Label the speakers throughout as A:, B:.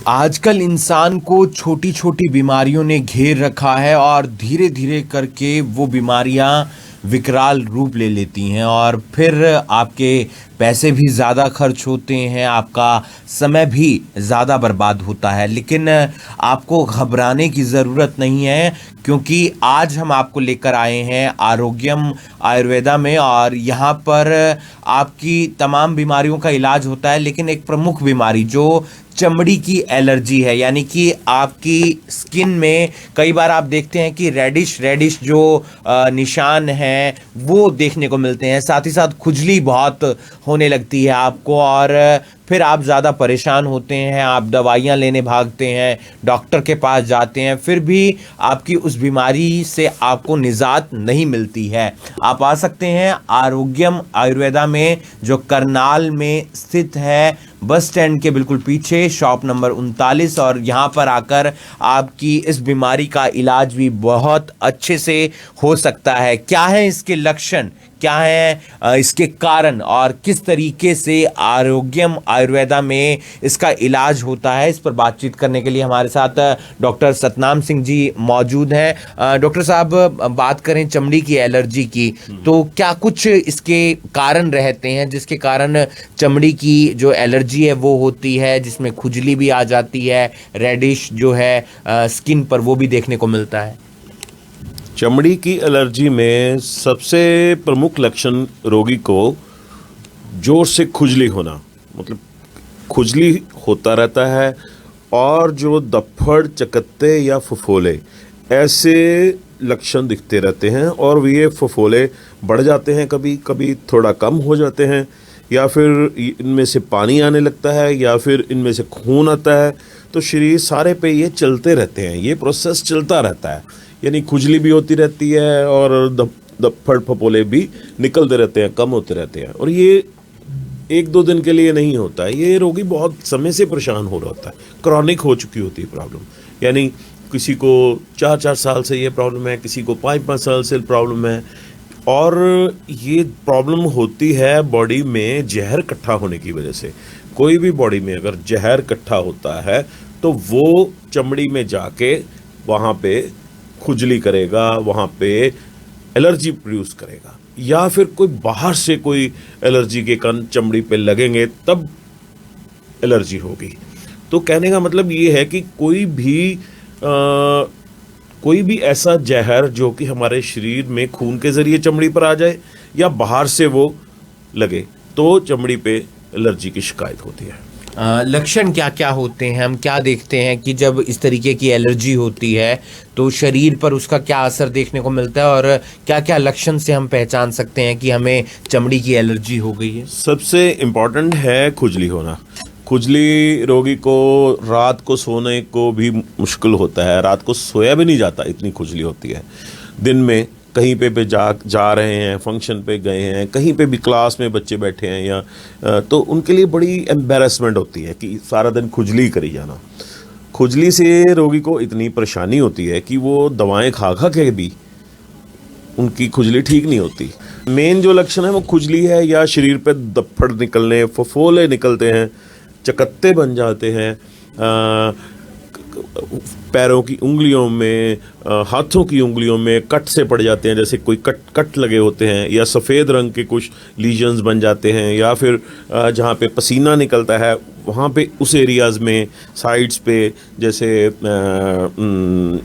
A: आजकल इंसान को छोटी छोटी बीमारियों ने घेर रखा है और धीरे धीरे करके वो बीमारियां विकराल रूप ले लेती हैं और फिर आपके पैसे भी ज़्यादा खर्च होते हैं, आपका समय भी ज़्यादा बर्बाद होता है। लेकिन आपको घबराने की ज़रूरत नहीं है, क्योंकि आज हम आपको लेकर आए हैं आरोग्यम आयुर्वेदा में, और यहाँ पर आपकी तमाम बीमारियों का इलाज होता है। लेकिन एक प्रमुख बीमारी जो चमड़ी की एलर्जी है, यानी कि आपकी स्किन में कई बार आप देखते हैं कि रेडिश रेडिश जो निशान हैं वो देखने को मिलते हैं। साथ ही साथ खुजली बहुत होने लगती है आपको, और फिर आप ज़्यादा परेशान होते हैं, आप दवाइयाँ लेने भागते हैं, डॉक्टर के पास जाते हैं, फिर भी आपकी उस बीमारी से आपको निजात नहीं मिलती है। आप आ सकते हैं आरोग्यम आयुर्वेदा में, जो करनाल में स्थित है, बस स्टैंड के बिल्कुल पीछे, शॉप नंबर 39। और यहाँ पर आकर आपकी इस बीमारी का इलाज भी बहुत अच्छे से हो सकता है। क्या है इसके लक्षण, क्या है इसके कारण, और किस तरीके से आरोग्यम आयुर्वेदा में इसका इलाज होता है, इस पर बातचीत करने के लिए हमारे साथ डॉक्टर सतनाम सिंह जी मौजूद हैं। डॉक्टर साहब, बात करें चमड़ी की एलर्जी की, तो क्या कुछ इसके कारण रहते हैं जिसके कारण चमड़ी की जो एलर्जी है वो होती है, जिसमें खुजली भी आ जाती है, रेडिश जो है स्किन पर वो भी देखने को मिलता है?
B: चमड़ी की एलर्जी में सबसे प्रमुख लक्षण रोगी को जोर से खुजली होना, मतलब खुजली होता रहता है, और जो दफ्फड़, चकत्ते या फफोले ऐसे लक्षण दिखते रहते हैं। और ये फफोले बढ़ जाते हैं, कभी कभी थोड़ा कम हो जाते हैं, या फिर इनमें से पानी आने लगता है, या फिर इनमें से खून आता है। तो शरीर सारे पे ये चलते रहते हैं, ये प्रोसेस चलता रहता है, यानी खुजली भी होती रहती है और दफ्फड़ फपोले भी निकलते रहते हैं, कम होते रहते हैं। और ये एक दो दिन के लिए नहीं होता है, ये रोगी बहुत समय से परेशान हो रहा होता है, क्रॉनिक हो चुकी होती है प्रॉब्लम। यानी किसी को 4-4 साल से ये प्रॉब्लम है, किसी को 5-5 साल से प्रॉब्लम है। और ये प्रॉब्लम होती है बॉडी में जहर इकट्ठा होने की वजह से। कोई भी बॉडी में अगर जहर इकट्ठा होता है तो वो चमड़ी में जाके वहाँ पे खुजली करेगा, वहाँ पे एलर्जी प्रोड्यूस करेगा, या फिर कोई बाहर से कोई एलर्जी के कण चमड़ी पे लगेंगे तब एलर्जी होगी। तो कहने का मतलब ये है कि कोई भी ऐसा जहर जो कि हमारे शरीर में खून के ज़रिए चमड़ी पर आ जाए या बाहर से वो लगे, तो चमड़ी पे एलर्जी की शिकायत होती है।
A: लक्षण क्या क्या होते हैं? हम क्या देखते हैं कि जब इस तरीके की एलर्जी होती है तो शरीर पर उसका क्या असर देखने को मिलता है, और क्या क्या लक्षण से हम पहचान सकते हैं कि हमें चमड़ी की एलर्जी हो गई है?
B: सबसे इम्पॉर्टेंट है खुजली होना। खुजली रोगी को रात को सोने को भी मुश्किल होता है, रात को सोया भी नहीं जाता, इतनी खुजली होती है। दिन में कहीं पे जा रहे हैं, फंक्शन पे गए हैं, कहीं पे भी क्लास में बच्चे बैठे हैं, या तो उनके लिए बड़ी एम्बेरसमेंट होती है कि सारा दिन खुजली करी जाना। खुजली से रोगी को इतनी परेशानी होती है कि वो दवाएं खा खा के भी उनकी खुजली ठीक नहीं होती। मेन जो लक्षण है वो खुजली है, या शरीर पे दफ्फड़ निकलने, फफोले निकलते हैं, चकत्ते बन जाते हैं, पैरों की उंगलियों में, हाथों की उंगलियों में कट से पड़ जाते हैं, जैसे कोई कट लगे होते हैं, या सफ़ेद रंग के कुछ लीजन्स बन जाते हैं, या फिर जहाँ पे पसीना निकलता है वहाँ पे उस एरियाज़ में साइड्स पे, जैसे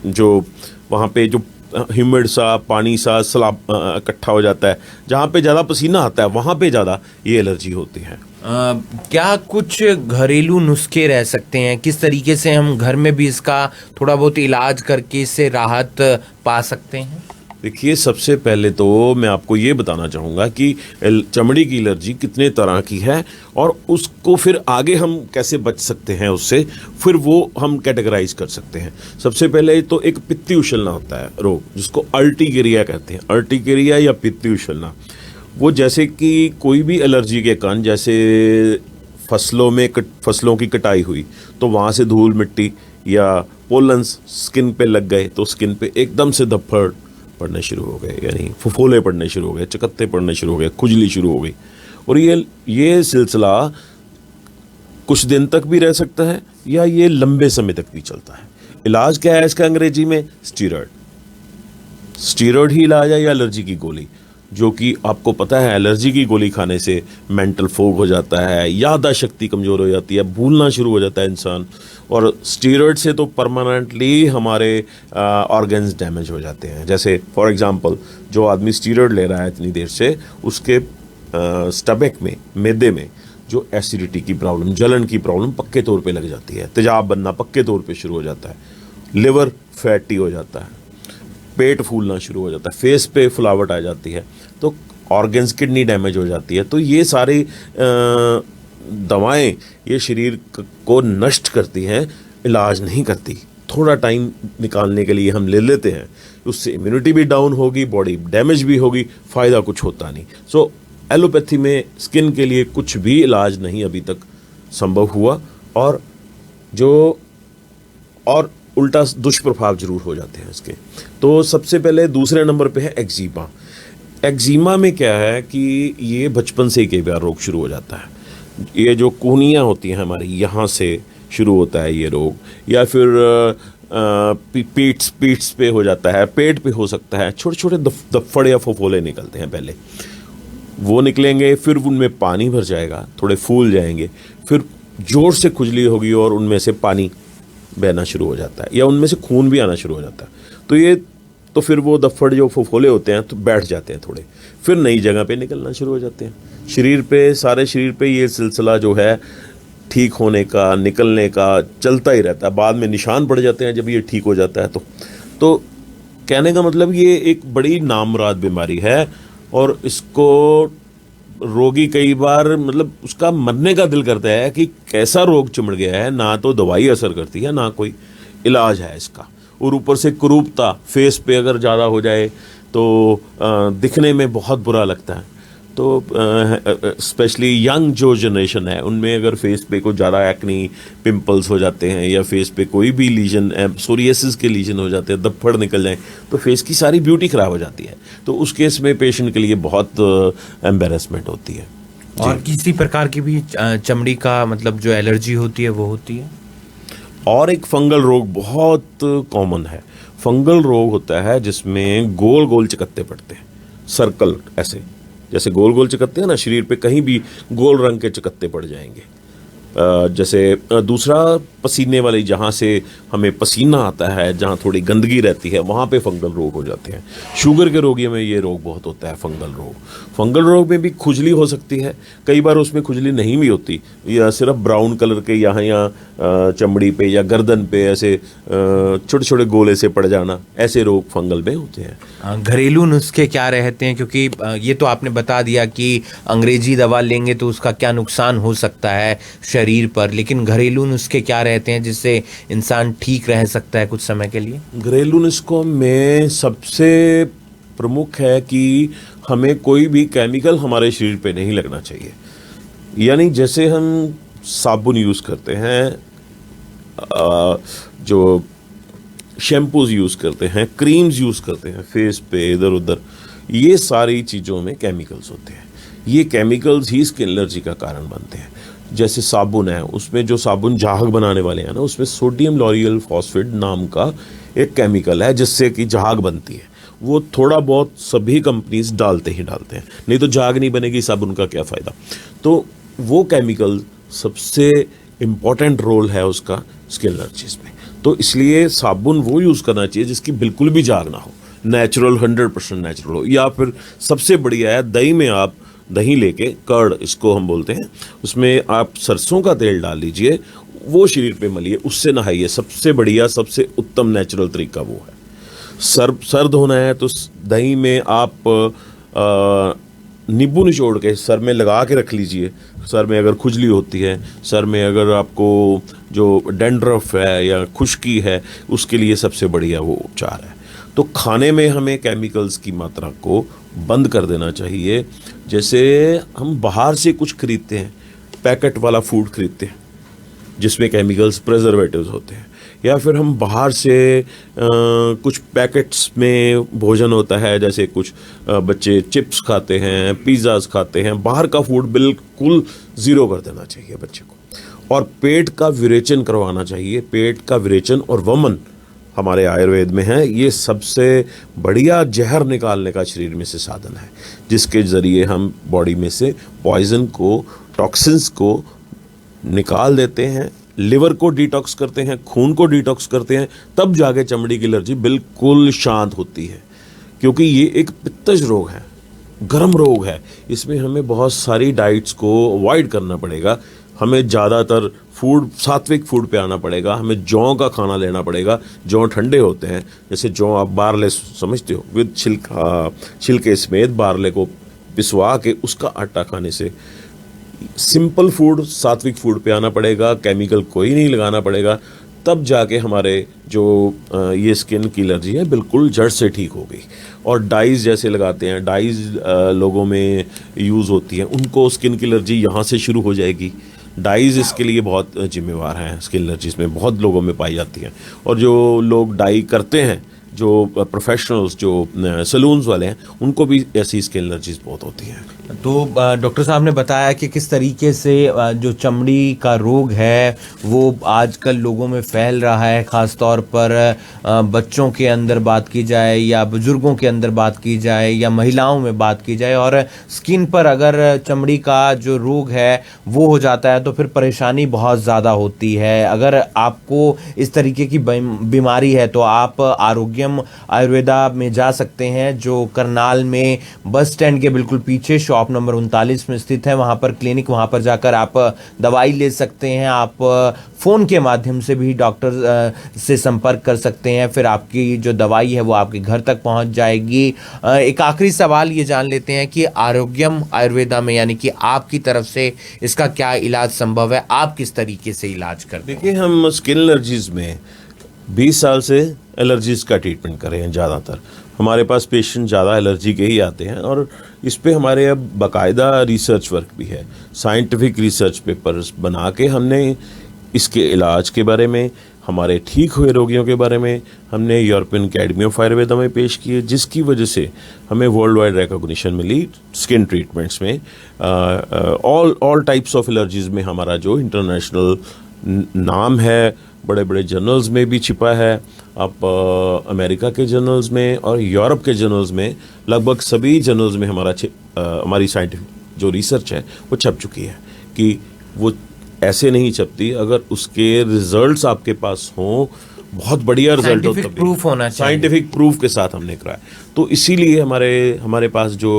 B: जो वहाँ पे जो ह्यूमिड सा पानी सा सलाब इकट्ठा हो जाता है, जहाँ पे ज़्यादा पसीना आता है वहाँ पे ज़्यादा ये एलर्जी होती है।
A: क्या कुछ घरेलू नुस्खे रह सकते हैं? किस तरीके से हम घर में भी इसका थोड़ा बहुत इलाज करके इससे राहत पा सकते हैं?
B: देखिए, सबसे पहले तो मैं आपको ये बताना चाहूँगा कि चमड़ी की एलर्जी कितने तरह की है, और उसको फिर आगे हम कैसे बच सकते हैं उससे, फिर वो हम कैटेगराइज कर सकते हैं। सबसे पहले तो एक पित्ती उछलना होता है रोग, जिसको अर्टिकेरिया कहते हैं। अर्टिकेरिया या पित्ती उछलना, वो जैसे कि कोई भी एलर्जी के कारण, जैसे फसलों की कटाई हुई तो वहाँ से धूल मिट्टी या पोलन्स स्किन पे लग गए, तो स्किन पे एकदम से धब्बड़ पड़ने शुरू हो गए, यानी फफोले पड़ने शुरू हो गए, चकत्ते पड़ने शुरू हो गए, खुजली शुरू हो गई। और ये सिलसिला कुछ दिन तक भी रह सकता है या ये लंबे समय तक भी चलता है। इलाज क्या है इसका अंग्रेजी में? स्टीरॉयड ही इलाज है या एलर्जी की गोली, जो कि आपको पता है एलर्जी की गोली खाने से मेंटल फोग हो जाता है, याददाश्त शक्ति कमज़ोर हो जाती है, भूलना शुरू हो जाता है इंसान, और स्टीरॉयड से तो परमानेंटली हमारे ऑर्गन्स डैमेज हो जाते हैं। जैसे फॉर एग्जांपल जो आदमी स्टीरॉयड ले रहा है इतनी देर से, उसके स्टमक में, मैदे में जो एसिडिटी की प्रॉब्लम, जलन की प्रॉब्लम पक्के तौर पे लग जाती है, तेजाब बनना पक्के तौर पे शुरू हो जाता है, लिवर फैटी हो जाता है, पेट फूलना शुरू हो जाता है, फेस पे फुलावट आ जाती है, तो ऑर्गन्स, किडनी डैमेज हो जाती है। तो ये सारी दवाएं ये शरीर को नष्ट करती हैं, इलाज नहीं करती। थोड़ा टाइम निकालने के लिए हम ले लेते हैं, उससे इम्यूनिटी भी डाउन होगी, बॉडी डैमेज भी होगी, फ़ायदा कुछ होता नहीं। सो एलोपैथी में स्किन के लिए कुछ भी इलाज नहीं अभी तक संभव हुआ, और उल्टा दुष्प्रभाव जरूर हो जाते हैं इसके। तो सबसे पहले दूसरे नंबर पे है एक्जिमा। एक्जिमा में क्या है कि ये बचपन से ही कई बार रोग शुरू हो जाता है। ये जो कूहनियाँ होती हैं हमारी, यहाँ से शुरू होता है ये रोग, या फिर पीठ पे हो जाता है, पेट पे हो सकता है, छोटे छोटे दफ्फड़ या फफोले निकलते हैं पहले, वो निकलेंगे, फिर उनमें पानी भर जाएगा, थोड़े फूल जाएंगे, फिर जोर से खुजली होगी और उनमें से पानी बहना शुरू हो जाता है या उनमें से खून भी आना शुरू हो जाता है। तो फिर वो दफ्फड़ जो फफोले होते हैं तो बैठ जाते हैं थोड़े, फिर नई जगह पे निकलना शुरू हो जाते हैं शरीर पे, सारे शरीर पे ये सिलसिला जो है ठीक होने का, निकलने का चलता ही रहता है। बाद में निशान पड़ जाते हैं जब ये ठीक हो जाता है। तो कहने का मतलब ये एक बड़ी नामराद बीमारी है, और इसको रोगी कई बार मतलब उसका मरने का दिल करता है कि कैसा रोग चिमड़ गया है, ना तो दवाई असर करती है ना कोई इलाज है इसका, और ऊपर से कुरूपता फेस पे अगर ज़्यादा हो जाए तो दिखने में बहुत बुरा लगता है। तो स्पेशली यंग जो जनरेशन है उनमें अगर फेस पे कोई ज़्यादा एक्नी, पिंपल्स हो जाते हैं, या फेस पे कोई भी लीजन, सोरियासिस के लीजन हो जाते हैं, दफ्फड़ निकल जाएं, तो फेस की सारी ब्यूटी ख़राब हो जाती है। तो उस केस में पेशेंट के लिए बहुत एम्बेरसमेंट होती है।
A: और किसी प्रकार की भी चमड़ी का मतलब जो एलर्जी होती है वो होती है।
B: और एक फंगल रोग बहुत कॉमन है। फंगल रोग होता है जिसमें गोल गोल चकत्ते पड़ते हैं, सर्कल, ऐसे जैसे गोल गोल चकत्ते हैं ना, शरीर पे कहीं भी गोल रंग के चकत्ते पड़ जाएंगे। जैसे दूसरा पसीने वाली, जहाँ से हमें पसीना आता है, जहाँ थोड़ी गंदगी रहती है, वहाँ पे फंगल रोग हो जाते हैं। शुगर के रोगियों में ये रोग बहुत होता है, फंगल रोग। फंगल रोग में भी खुजली हो सकती है, कई बार उसमें खुजली नहीं भी होती, या सिर्फ ब्राउन कलर के यहाँ चमड़ी पे या गर्दन पे ऐसे छोटे छोटे गोले से पड़ जाना, ऐसे रोग फंगल में होते हैं।
A: घरेलू नुस्खे क्या रहते हैं, क्योंकि ये तो आपने बता दिया कि अंग्रेजी दवा लेंगे तो उसका क्या नुकसान हो सकता है शरीर पर, लेकिन घरेलू नुस्खे क्या रहते हैं जिससे इंसान ठीक रह सकता है कुछ समय के लिए?
B: घरेलू नुस्खों में सबसे प्रमुख है कि हमें कोई भी केमिकल हमारे शरीर पे नहीं लगना चाहिए। यानी जैसे हम साबुन यूज़ करते हैं, जो शैम्पूज़ यूज़ करते हैं, क्रीम्स यूज़ करते हैं फेस पे इधर उधर, ये सारी चीज़ों में केमिकल्स होते हैं। ये केमिकल्स ही स्किन एलर्जी का कारण बनते हैं। जैसे साबुन है, उसमें जो साबुन झाग बनाने वाले हैं ना, उसमें सोडियम लॉरियल फॉस्फेट नाम का एक केमिकल है जिससे कि झाग बनती है। वो थोड़ा बहुत सभी कंपनीज डालते ही डालते हैं, नहीं तो झाग नहीं बनेगी, साबुन का क्या फ़ायदा। तो वो केमिकल सबसे इम्पॉर्टेंट रोल है उसका स्किन एलर्जीज में। तो इसलिए साबुन वो यूज़ करना चाहिए जिसकी बिल्कुल भी झाग ना हो, नेचुरल, 100% नेचुरल हो। या फिर सबसे बढ़िया है, दही में आप दही लेके, कर्ड इसको हम बोलते हैं, उसमें आप सरसों का तेल डाल लीजिए, वो शरीर पे मलिए, उससे नहाइए। सबसे बढ़िया, सबसे उत्तम नेचुरल तरीका वो है। सर्द होना है तो दही में आप नींबू निचोड़ के सर में लगा के रख लीजिए। सर में अगर खुजली होती है, सर में अगर आपको जो डैंड्रफ है या खुश्की है, उसके लिए सबसे बढ़िया वो उपचार है। तो खाने में हमें केमिकल्स की मात्रा को बंद कर देना चाहिए। जैसे हम बाहर से कुछ खरीदते हैं, पैकेट वाला फूड खरीदते हैं जिसमें केमिकल्स, प्रिजर्वेटिव्स होते हैं, या फिर हम बाहर से कुछ पैकेट्स में भोजन होता है, जैसे कुछ बच्चे चिप्स खाते हैं, पिज़्ज़ाज खाते हैं। बाहर का फूड बिल्कुल ज़ीरो कर देना चाहिए बच्चे को। और पेट का विरेचन करवाना चाहिए। पेट का विरेचन और वमन हमारे आयुर्वेद में है, ये सबसे बढ़िया जहर निकालने का शरीर में से साधन है, जिसके ज़रिए हम बॉडी में से पॉइजन को, टॉक्सिन्स को निकाल देते हैं, लिवर को डिटॉक्स करते हैं, खून को डिटॉक्स करते हैं, तब जाके चमड़ी की एलर्जी बिल्कुल शांत होती है। क्योंकि ये एक पित्तज रोग है, गर्म रोग है, इसमें हमें बहुत सारी डाइट्स को अवॉइड करना पड़ेगा। हमें ज़्यादातर फूड, सात्विक फूड पे आना पड़ेगा। हमें जौ का खाना लेना पड़ेगा। जौ ठंडे होते हैं, जैसे जौ आप बारले समझते हो, विद छिलके समेत बारले को पिसवा के उसका आटा खाने से सिंपल फूड, सात्विक फूड पे आना पड़ेगा। केमिकल कोई नहीं लगाना पड़ेगा, तब जाके हमारे जो ये स्किन की एलर्जी है बिल्कुल जड़ से ठीक होगी। और डाइज़ जैसे लगाते हैं, डाइज़ लोगों में यूज़ होती हैं, उनको स्किन की एलर्जी यहाँ से शुरू हो जाएगी। डाइज़ इसके लिए बहुत जिम्मेवार हैं, स्किन एलर्जीज में बहुत लोगों में पाई जाती हैं। और जो लोग डाई करते हैं, जो प्रोफेशनल्स, जो सैलून्स वाले हैं, उनको भी ऐसी स्किन एलर्जीज बहुत होती हैं।
A: तो डॉक्टर साहब ने बताया कि किस तरीके से जो चमड़ी का रोग है वो आजकल लोगों में फैल रहा है, ख़ास तौर पर बच्चों के अंदर बात की जाए या बुज़ुर्गों के अंदर बात की जाए या महिलाओं में बात की जाए। और स्किन पर अगर चमड़ी का जो रोग है वो हो जाता है तो फिर परेशानी बहुत ज़्यादा होती है। अगर आपको इस तरीके की बीमारी है तो आप आरोग्यम आयुर्वेदा में जा सकते हैं, जो करनाल में बस स्टैंड के बिल्कुल पीछे शॉप नंबर 39 में स्थित है। वहां पर क्लिनिक, वहां पर जाकर आप दवाई ले सकते हैं। आप फ़ोन के माध्यम से भी डॉक्टर से संपर्क कर सकते हैं, फिर आपकी जो दवाई है वो आपके घर तक पहुंच जाएगी। एक आखिरी सवाल ये जान लेते हैं कि आरोग्यम आयुर्वेदा में, यानी कि आपकी तरफ से इसका क्या इलाज संभव है, आप किस तरीके से इलाज करते हैं?
B: देखिए, हम स्किन एलर्जीज में 20 साल से एलर्जीज का ट्रीटमेंट कर रहे हैं। ज़्यादातर हमारे पास पेशेंट ज़्यादा एलर्जी के ही आते हैं, और इस पे हमारे अब बाकायदा रिसर्च वर्क भी है। साइंटिफिक रिसर्च पेपर्स बना के हमने इसके इलाज के बारे में, हमारे ठीक हुए रोगियों के बारे में हमने यूरोपियन अकेडमी ऑफ आयुर्वेदा में पेश किए, जिसकी वजह से हमें वर्ल्ड वाइड रिकॉग्निशन मिली स्किन ट्रीटमेंट्स में। ऑल टाइप्स ऑफ एलर्जीज में हमारा जो इंटरनेशनल नाम है, बड़े बड़े जर्नल्स में भी छिपा है। आप अमेरिका के जर्नल्स में और यूरोप के जर्नल्स में, लगभग सभी जर्नल्स में हमारी साइंटिफिक जो रिसर्च है वो छप चुकी है। कि वो ऐसे नहीं छपती, अगर उसके रिजल्ट्स आपके पास हों, बहुत बढ़िया रिजल्ट हो,
A: साइंटिफिक प्रूफ होना चाहिए।
B: साइंटिफिक प्रूफ के साथ हमने कराया। तो इसीलिए हमारे पास जो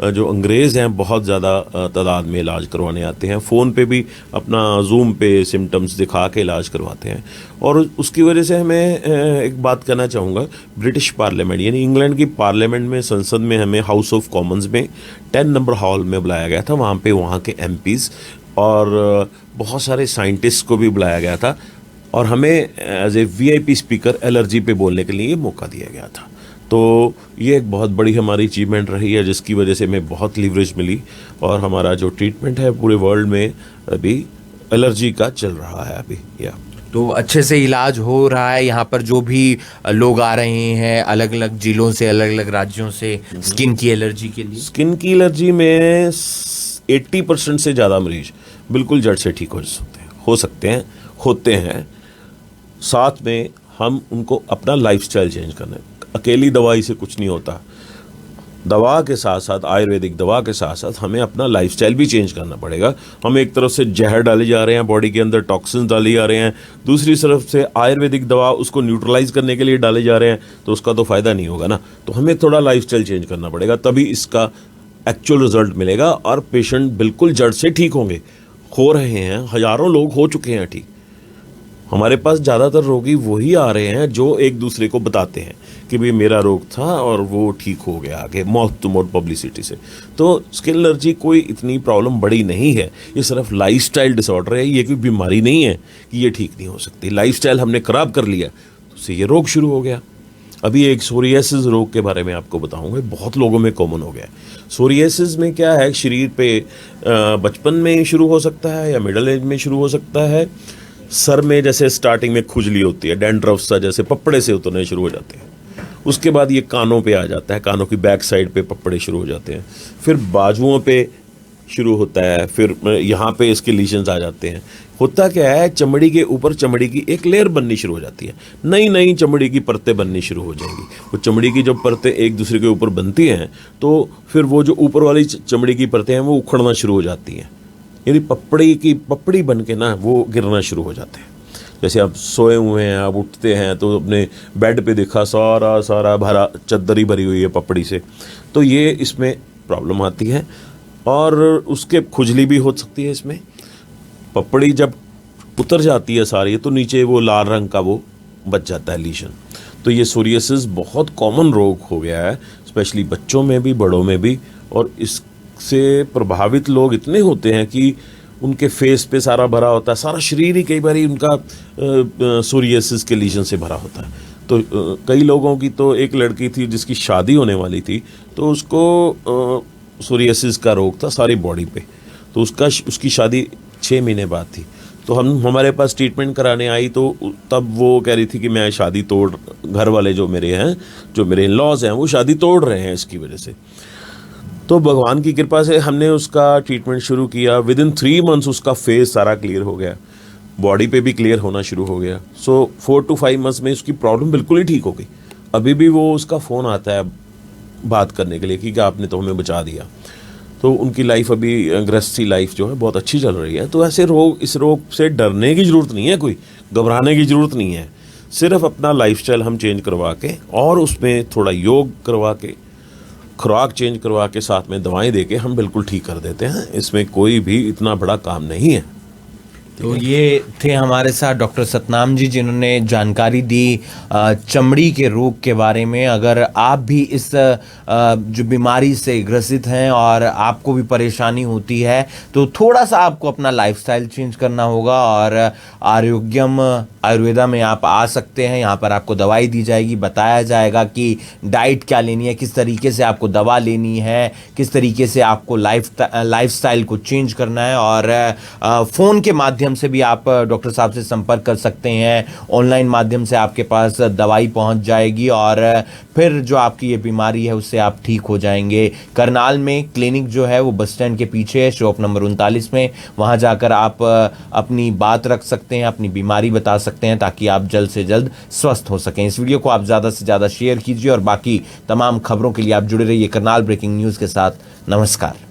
B: अंग्रेज़ हैं बहुत ज़्यादा तादाद में इलाज करवाने आते हैं। फ़ोन पे भी अपना जूम पे सिम्टम्स दिखा के इलाज करवाते हैं। और उसकी वजह से हमें एक बात कहना चाहूँगा, ब्रिटिश पार्लियामेंट यानी इंग्लैंड की पार्लियामेंट में, संसद में, हमें हाउस ऑफ कॉमन्स में 10 नंबर हॉल में बुलाया गया था। वहाँ पे वहाँ के MPs और बहुत सारे साइंटिस्ट को भी बुलाया गया था, और हमें as a VIP speaker allergy पे बोलने के लिए मौका दिया गया था। तो ये एक बहुत बड़ी हमारी अचीवमेंट रही है, जिसकी वजह से हमें बहुत लीवरेज मिली। और हमारा जो ट्रीटमेंट है पूरे वर्ल्ड में अभी एलर्जी का चल रहा है अभी।
A: तो अच्छे से इलाज हो रहा है यहाँ पर। जो भी लोग आ रहे हैं अलग अलग जिलों से, अलग अलग राज्यों से, स्किन की एलर्जी के लिए,
B: स्किन की एलर्जी में 80% से ज़्यादा मरीज बिल्कुल जड़ से ठीक होते हैं। साथ में हम उनको अपना लाइफस्टाइल चेंज करना है। अकेली दवाई से कुछ नहीं होता। दवा के साथ साथ, आयुर्वेदिक दवा के साथ साथ, हमें अपना लाइफस्टाइल भी चेंज करना पड़ेगा। हम एक तरफ से जहर डाले जा रहे हैं बॉडी के अंदर, टॉक्सिन्स डाले जा रहे हैं, दूसरी तरफ से आयुर्वेदिक दवा उसको न्यूट्रलाइज करने के लिए डाले जा रहे हैं, तो उसका तो फ़ायदा नहीं होगा ना। तो हमें थोड़ा लाइफस्टाइल चेंज करना पड़ेगा, तभी इसका एक्चुअल रिजल्ट मिलेगा और पेशेंट बिल्कुल जड़ से ठीक होंगे। हो रहे हैं, हज़ारों लोग हो चुके हैं ठीक। हमारे पास ज़्यादातर रोगी वही आ रहे हैं जो एक दूसरे को बताते हैं कि भाई मेरा रोग था और वो ठीक हो गया आगे, माउथ टू माउथ पब्लिसिटी से। तो स्किन एलर्जी कोई इतनी प्रॉब्लम बड़ी नहीं है, ये सिर्फ लाइफस्टाइल डिसऑर्डर है। ये कोई बीमारी नहीं है कि ये ठीक नहीं हो सकती। लाइफस्टाइल हमने खराब कर लिया तो उससे ये रोग शुरू हो गया। अभी एक सोरियासिस रोग के बारे में आपको बताऊंगा, बहुत लोगों में कॉमन हो गया है। सोरियासिस में क्या है, शरीर पे बचपन में शुरू हो सकता है या मिडिल एज में शुरू हो सकता है। सर में जैसे स्टार्टिंग में खुजली होती है, डैंड्रफ सा जैसे पपड़े से उतरने शुरू हो जाते हैं। उसके बाद ये कानों पे आ जाता है, कानों की बैक साइड पे पपड़े शुरू हो जाते हैं। फिर बाजुओं पे शुरू होता है, फिर यहाँ पे इसके लीजन्स आ जाते हैं। होता क्या है, चमड़ी के ऊपर चमड़ी की एक लेयर बननी शुरू हो जाती है, नई नई चमड़ी की परतें बननी शुरू हो जाएंगी। वो चमड़ी की जब परतें एक दूसरे के ऊपर बनती हैं तो फिर वो जो ऊपर वाली चमड़ी की परतें हैं वो उखड़ना शुरू हो जाती हैं, यानी पपड़ी बन के ना वो गिरना शुरू हो जाते हैं। जैसे आप सोए हुए हैं, आप उठते हैं तो अपने बेड पे देखा सारा भरा चद्दर ही भरी हुई है पपड़ी से, तो ये इसमें प्रॉब्लम आती है। और उसके खुजली भी हो सकती है इसमें। पपड़ी जब उतर जाती है सारी तो नीचे वो लाल रंग का वो बच जाता है लीशन। तो ये सोरियासिस बहुत कॉमन रोग हो गया है, स्पेशली बच्चों में भी बड़ों में भी। और इससे प्रभावित लोग इतने होते हैं कि उनके फेस पे सारा भरा होता है, सारा शरीर ही कई बार उनका सोरियासिस के लीजन से भरा होता है। तो कई लोगों की, तो एक लड़की थी जिसकी शादी होने वाली थी, तो उसको सोरियासिस का रोग था सारी बॉडी पे। तो उसकी शादी 6 महीने बाद थी। तो हमारे पास ट्रीटमेंट कराने आई, तो तब वो कह रही थी कि मैं शादी तोड़, घर वाले जो मेरे इन-लॉज हैं वो शादी तोड़ रहे हैं इसकी वजह से। तो भगवान की कृपा से हमने उसका ट्रीटमेंट शुरू किया। विदिन 3 मंथ्स उसका फेस सारा क्लियर हो गया, बॉडी पे भी क्लियर होना शुरू हो गया। सो 4 to 5 मंथ्स में उसकी प्रॉब्लम बिल्कुल ही ठीक हो गई। अभी भी वो उसका फ़ोन आता है बात करने के लिए कि आपने तो हमें बचा दिया। तो उनकी लाइफ अभी गृहस्थी लाइफ जो है बहुत अच्छी चल रही है। तो ऐसे इस रोग से डरने की ज़रूरत नहीं है, कोई घबराने की ज़रूरत नहीं है। सिर्फ अपना लाइफस्टाइल हम चेंज करवा के और उसमें थोड़ा योग करवा के, खुराक चेंज करवा के, साथ में दवाएं देके हम बिल्कुल ठीक कर देते हैं। इसमें कोई भी इतना बड़ा काम नहीं है।
A: तो ये थे हमारे साथ डॉक्टर सतनाम जी, जिन्होंने जानकारी दी चमड़ी के रोग के बारे में। अगर आप भी इस जो बीमारी से ग्रसित हैं और आपको भी परेशानी होती है तो थोड़ा सा आपको अपना लाइफस्टाइल चेंज करना होगा। और आरोग्यम आयुर्वेदा में आप आ सकते हैं, यहाँ पर आपको दवाई दी जाएगी, बताया जाएगा कि डाइट क्या लेनी है, किस तरीके से आपको दवा लेनी है, किस तरीके से आपको लाइफस्टाइल को चेंज करना है। और फ़ोन के माध्यम से भी आप डॉक्टर साहब से संपर्क कर सकते हैं। ऑनलाइन माध्यम से आपके पास दवाई पहुंच जाएगी और फिर जो आपकी ये बीमारी है उससे आप ठीक हो जाएंगे। करनाल में क्लिनिक जो है वो बस स्टैंड के पीछे है, शॉप नंबर 39 में। वहां जाकर आप अपनी बात रख सकते हैं, अपनी बीमारी बता सकते हैं, ताकि आप जल्द से जल्द स्वस्थ हो सकें। इस वीडियो को आप ज़्यादा से ज़्यादा शेयर कीजिए और बाकी तमाम खबरों के लिए आप जुड़े रहिए करनाल ब्रेकिंग न्यूज़ के साथ। नमस्कार।